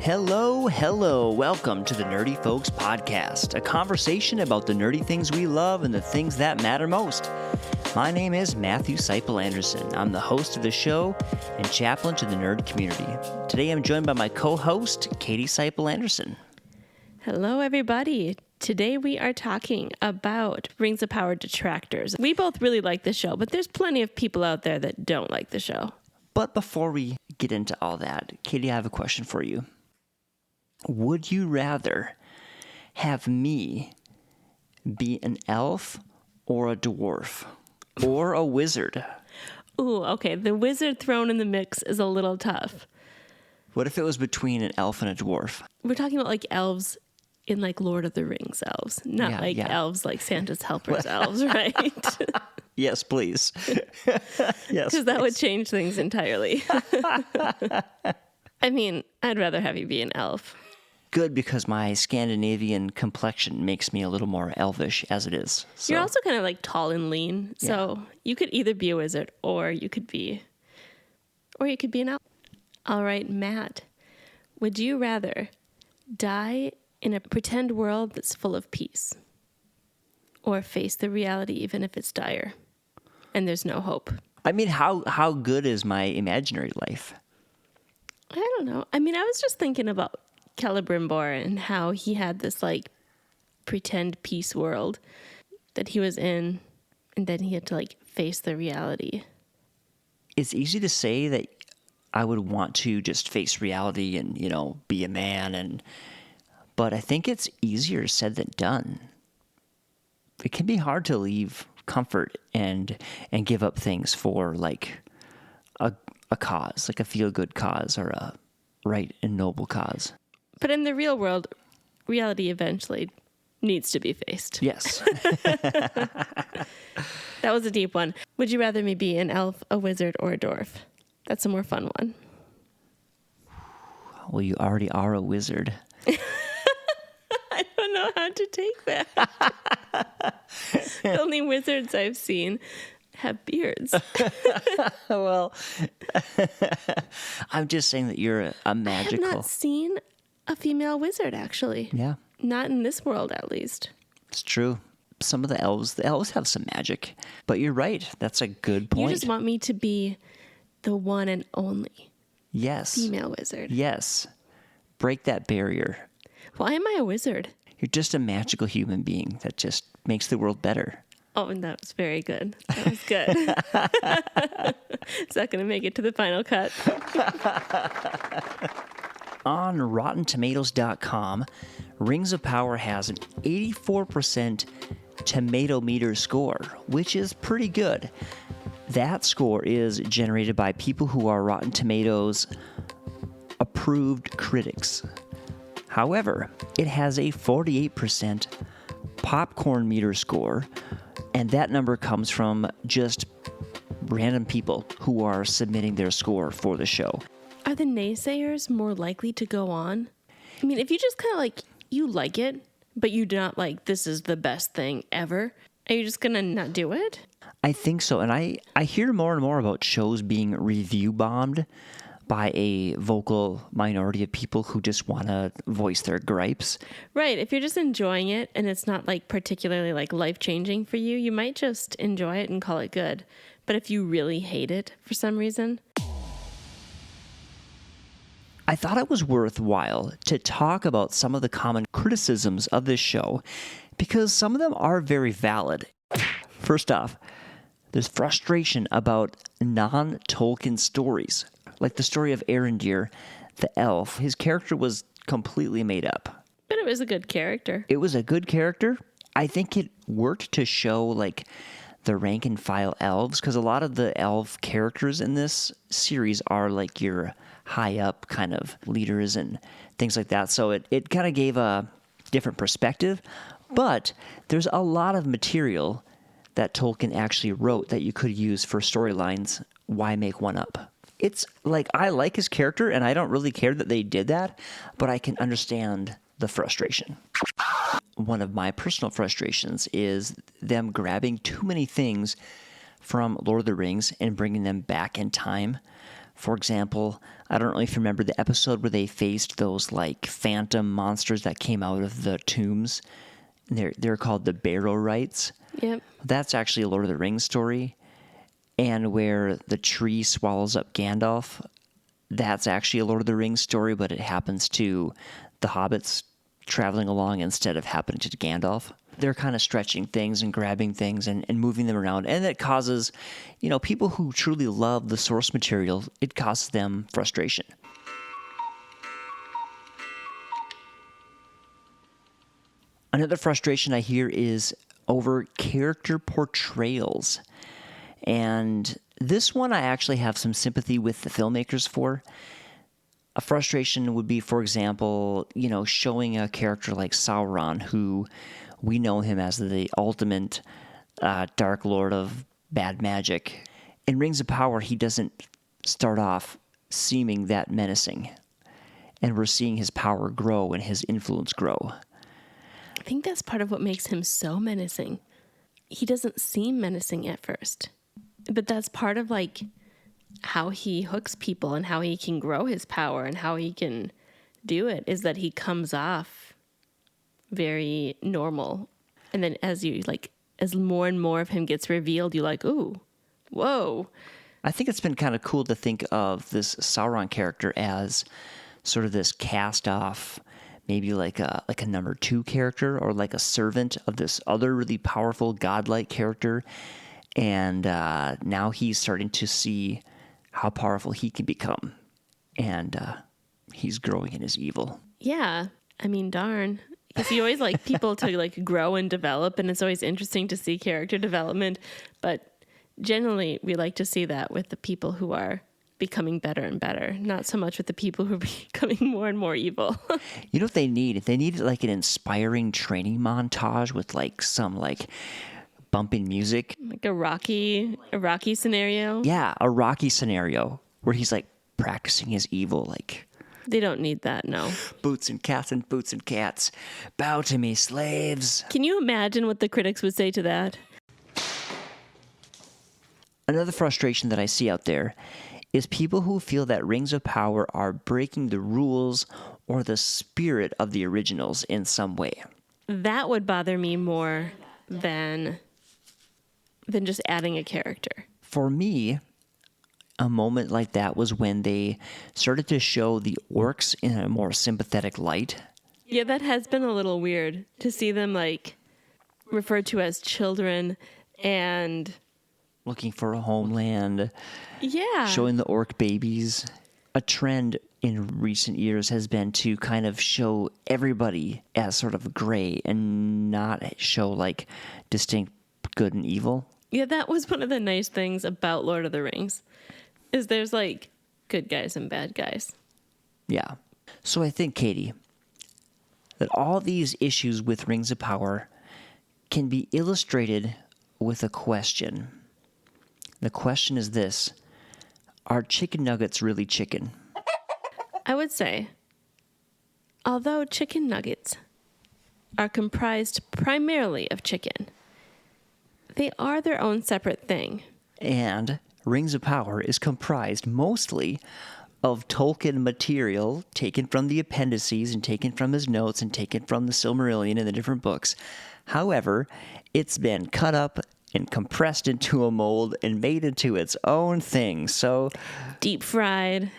Hello. Welcome to the Nerdy Folks Podcast, a conversation about the nerdy things we love and the things that matter most. My name is Matthew Seipel Anderson. I'm the host of the show and chaplain to the nerd community. Today I'm joined by my co-host, Katie Seipel Anderson. Hello, everybody. Today we are talking about Rings of Power detractors. We both really like the show, but there's plenty of people out there that don't like the show. But before we get into all that, Katie, I have a question for you. Would you rather have me be an elf or a dwarf or a wizard? Ooh, okay. The wizard thrown in the mix is a little tough. What if it was between an elf and a dwarf? We're talking about like elves in like Lord of the Rings elves, not elves like Santa's helpers elves, right? Yes, please. Yes, because that would change things entirely. I mean, I'd rather have you be an elf. Good, because my Scandinavian complexion makes me a little more elvish as it is. So. You're also kind of like tall and lean, so you could either be a wizard or you could be an elf. All right, Matt, would you rather die in a pretend world that's full of peace or face the reality even if it's dire and there's no hope? I mean, how good is my imaginary life? I don't know. I mean, I was just thinking about Celebrimbor and how he had this like pretend peace world that he was in, and then he had to like face the reality. It's easy to say that I would want to just face reality and, be a man, but I think it's easier said than done. It can be hard to leave comfort and give up things for like a cause, like a feel-good cause or a right and noble cause. But in the real world, reality eventually needs to be faced. Yes. That was a deep one. Would you rather me be an elf, a wizard, or a dwarf? That's a more fun one. Well, you already are a wizard. I don't know how to take that. The only wizards I've seen have beards. Well, I'm just saying that you're a magical... I have not seen a female wizard, actually. Yeah. Not in this world, at least. It's true. Some of the elves have some magic. But you're right. That's a good point. You just want me to be the one and only female wizard. Yes. Break that barrier. Why am I a wizard? You're just a magical human being that just makes the world better. Oh, and that was very good. That was good. Is that going to make it to the final cut? On RottenTomatoes.com, Rings of Power has an 84% tomato meter score, which is pretty good. That score is generated by people who are Rotten Tomatoes approved critics. However, it has a 48% popcorn meter score, and that number comes from just random people who are submitting their score for the show. Are the naysayers more likely to go on? I mean, if you just kind of like, you like it, but you do not like, this is the best thing ever, are you just going to not do it? I think so. And I hear more and more about shows being review bombed by a vocal minority of people who just want to voice their gripes. Right. If you're just enjoying it and it's not like particularly like life-changing for you, you might just enjoy it and call it good. But if you really hate it for some reason... I thought it was worthwhile to talk about some of the common criticisms of this show because some of them are very valid. First off, there's frustration about non-Tolkien stories, like the story of Arondir, the elf. His character was completely made up. But it was a good character. It was a good character. I think it worked to show like the rank and file elves, because a lot of the elf characters in this series are like your high up kind of leaders and things like that. So it kind of gave a different perspective, but there's a lot of material that Tolkien actually wrote that you could use for storylines. Why make one up? It's like, I like his character and I don't really care that they did that, but I can understand the frustration. One of my personal frustrations is them grabbing too many things from Lord of the Rings and bringing them back in time. For example, I don't know if you remember the episode where they faced those like phantom monsters that came out of the tombs. They're called the Barrow-wights. Yep. That's actually a Lord of the Rings story. And where the tree swallows up Gandalf, that's actually a Lord of the Rings story, but it happens to the hobbits traveling along instead of happening to Gandalf. They're kind of stretching things and grabbing things and moving them around. And it causes, people who truly love the source material, it causes them frustration. Another frustration I hear is over character portrayals. And this one I actually have some sympathy with the filmmakers for. A frustration would be, for example, showing a character like Sauron, who we know him as the ultimate Dark Lord of bad magic. In Rings of Power, he doesn't start off seeming that menacing. And we're seeing his power grow and his influence grow. I think that's part of what makes him so menacing. He doesn't seem menacing at first, but that's part of like how he hooks people and how he can grow his power and how he can do it, is that he comes off very normal. And then as more and more of him gets revealed, you're like, ooh, whoa. I think it's been kind of cool to think of this Sauron character as sort of this cast off, maybe like a number 2 character or like a servant of this other really powerful godlike character. And now he's starting to see how powerful he can become. And he's growing in his evil. Yeah. I mean, darn. Because you always like people to like grow and develop, and it's always interesting to see character development. But generally, we like to see that with the people who are becoming better and better, not so much with the people who are becoming more and more evil. You know what they need? They need like an inspiring training montage with like some like bumping music. Like a Rocky scenario. Yeah, a Rocky scenario where he's like practicing his evil, like they don't need that, no. Boots and cats, bow to me, slaves. Can you imagine what the critics would say to that? Another frustration that I see out there is people who feel that Rings of Power are breaking the rules or the spirit of the originals in some way. That would bother me more than just adding a character. For me, a moment like that was when they started to show the orcs in a more sympathetic light. Yeah, that has been a little weird to see them like referred to as children and looking for a homeland. Yeah. Showing the orc babies. A trend in recent years has been to kind of show everybody as sort of gray and not show like distinct good and evil. Yeah, that was one of the nice things about Lord of the Rings, is there's like good guys and bad guys. Yeah. So I think, Katie, that all these issues with Rings of Power can be illustrated with a question. The question is this: are chicken nuggets really chicken? I would say, although chicken nuggets are comprised primarily of chicken, they are their own separate thing. And Rings of Power is comprised mostly of Tolkien material taken from the appendices and taken from his notes and taken from the Silmarillion and the different books. However, it's been cut up and compressed into a mold and made into its own thing. So deep fried.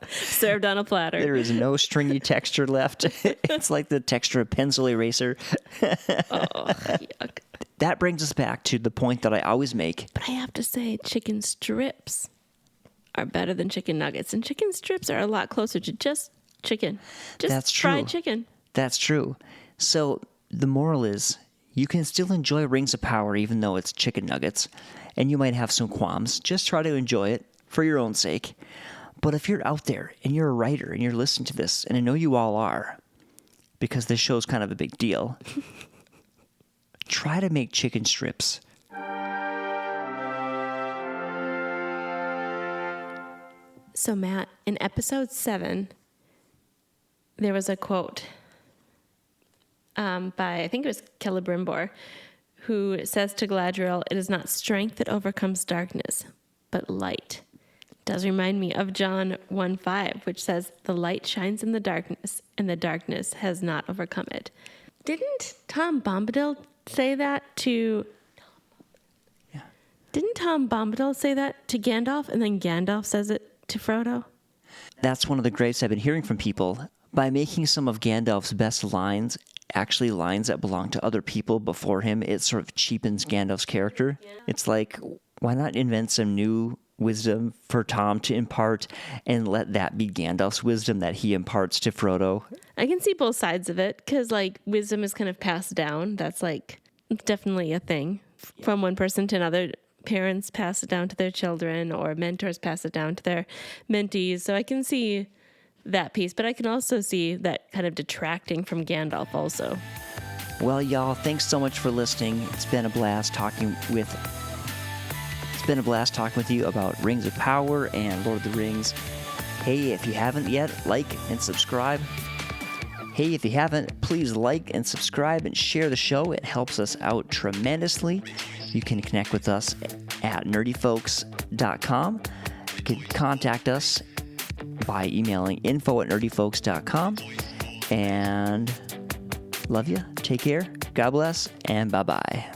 Served on a platter. There is no stringy texture left. It's like the texture of pencil eraser. Yuck. That brings us back to the point that I always make. But I have to say, chicken strips are better than chicken nuggets. And chicken strips are a lot closer to just chicken. Just fried chicken. That's true. So the moral is, you can still enjoy Rings of Power even though it's chicken nuggets, and you might have some qualms. Just try to enjoy it for your own sake. But if you're out there and you're a writer and you're listening to this, and I know you all are, because this show's kind of a big deal, try to make chicken strips. So, Matt, in episode 7, there was a quote by, I think it was Celebrimbor, who says to Galadriel, "It is not strength that overcomes darkness, but light." It does remind me of John 1:5, which says, "The light shines in the darkness, and the darkness has not overcome it." Didn't Tom Bombadil say that to... Yeah. Didn't Tom Bombadil say that to Gandalf, and then Gandalf says it to Frodo? That's one of the gripes I've been hearing from people. By making some of Gandalf's best lines actually lines that belong to other people before him, it sort of cheapens Gandalf's character. Yeah. It's like, why not invent some new wisdom for Tom to impart and let that be Gandalf's wisdom that he imparts to Frodo? I can see both sides of it, because like wisdom is kind of passed down. That's like definitely a thing from one person to another. Parents pass it down to their children, or mentors pass it down to their mentees. So I can see that piece, but I can also see that kind of detracting from Gandalf also. Well, y'all, thanks so much for listening. It's been a blast talking with you about Rings of Power and Lord of the Rings. Hey, if you haven't yet, like and subscribe. Please like and subscribe and share the show. It helps us out tremendously. You can connect with us at nerdyfolks.com. You can contact us by emailing info@nerdyfolks.com. And love you. Take care. God bless. And bye-bye.